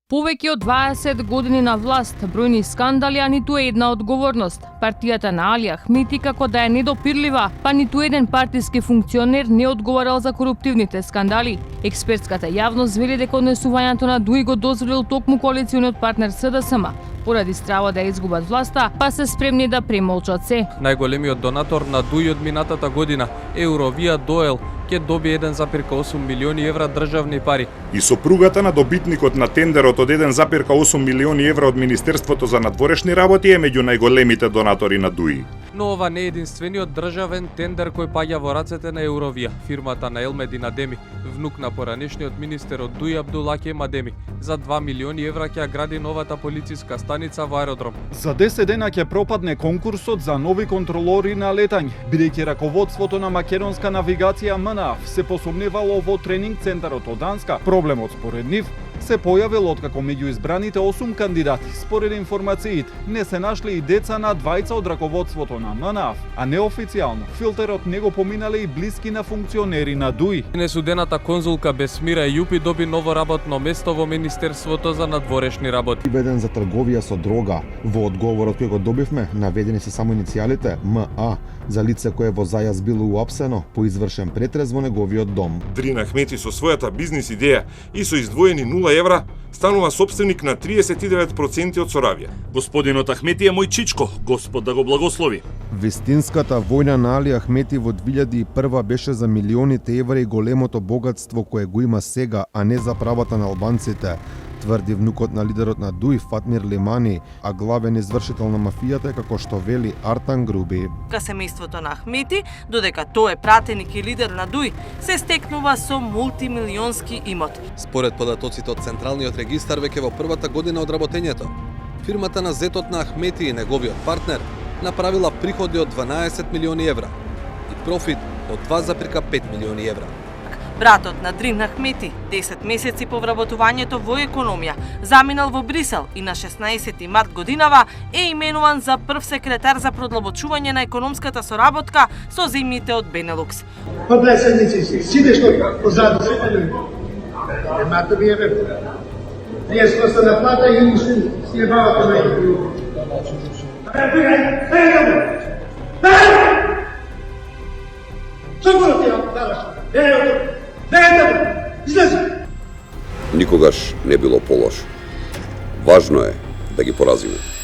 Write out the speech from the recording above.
Повеќе од 20 години на власт, бројни скандали, а ниту една одговорност. Партијата на Али Ахмети како да е недопирлива, па ниту еден партиски функционер не одговарал за коруптивните скандали. Експертската јавност вели дека однесувањето на Дуи го дозволил токму коалициониот партнер СДСМ. Поради страва да изгубат власта, па се спремни да премолчат се. Најголемиот донатор на Дуи од минатата година, Eurovia Доел, ќе добие 1,8 милиони евра државни пари. И сопругата на добитникот на тендерот од 1,8 милиони евра од Министерството за надворешни работи е меѓу најголемите донатори на Дуи. Но ова не е единствениот државен тендер кој паѓа во рацете на Eurovia, фирмата на Елмедин Адеми, внук на поранешниот министер од Дуи Абдулаки Адеми. За 2 милиони евра ќе гради новата полициска станица во аеродром. За 10 дена ќе пропадне конкурсот за нови контролори на летање, бидејќи раководството на македонска навигација МНАФ се посомневало во тренинг центарот од Данска. Проблемот според нив се појавил откако меѓу избраните 8 кандидати, според информациите, не се нашли и деца на двајца од раководството на МНАФ, а неофицијално филтерот не го поминале и блиски на функционери на Дуи. Несудената конзулка Бесмира Јупи доби ново работно место во Министерството за надворешни работи. Веден за трговија со дрога. Во одговорот кој го добивме, наведени се само иницијалите МА за лице кое во зајаз било уапсено по извршен претрез во неговиот дом. Дрин Ахмети со својата бизнис идеја и со издвоени 0 евра станува собственик на 39% од Соравија. Господинот Ахмети е мој чичко, Господ да го благослови. Вистинската војна на Али Ахмети во 2001 беше за милионите евра и големото богатство кое го има сега, а не за правата на албанците, тврди внукот на лидерот на Дуи Фатмир Лимани, а главен извршител на мафијата како што вели Артан Груби. Семејството на Ахмети, додека тој е пратеник и лидер на Дуи, се стекнува со мултимилионски имот. Според податоците од Централниот регистар веќе во првата година од работењето, фирмата на зетот на Ахмети и неговиот партнер направила приходи од 12 милиони евра и профит од 2,5 милиони евра. Братот на Дрин Ахмети, 10 месеци по вработувањето во економија, заминал во Брисел и на 16 март годинава е именуван за прв секретар за продлабочување на економската соработка со земјите од Бенелукс. Па две седмици сиде што позаду се немате ви еве. Вие сте на плата и си е бавате на Никогаш не било полошо. Важно е да ги поразиме.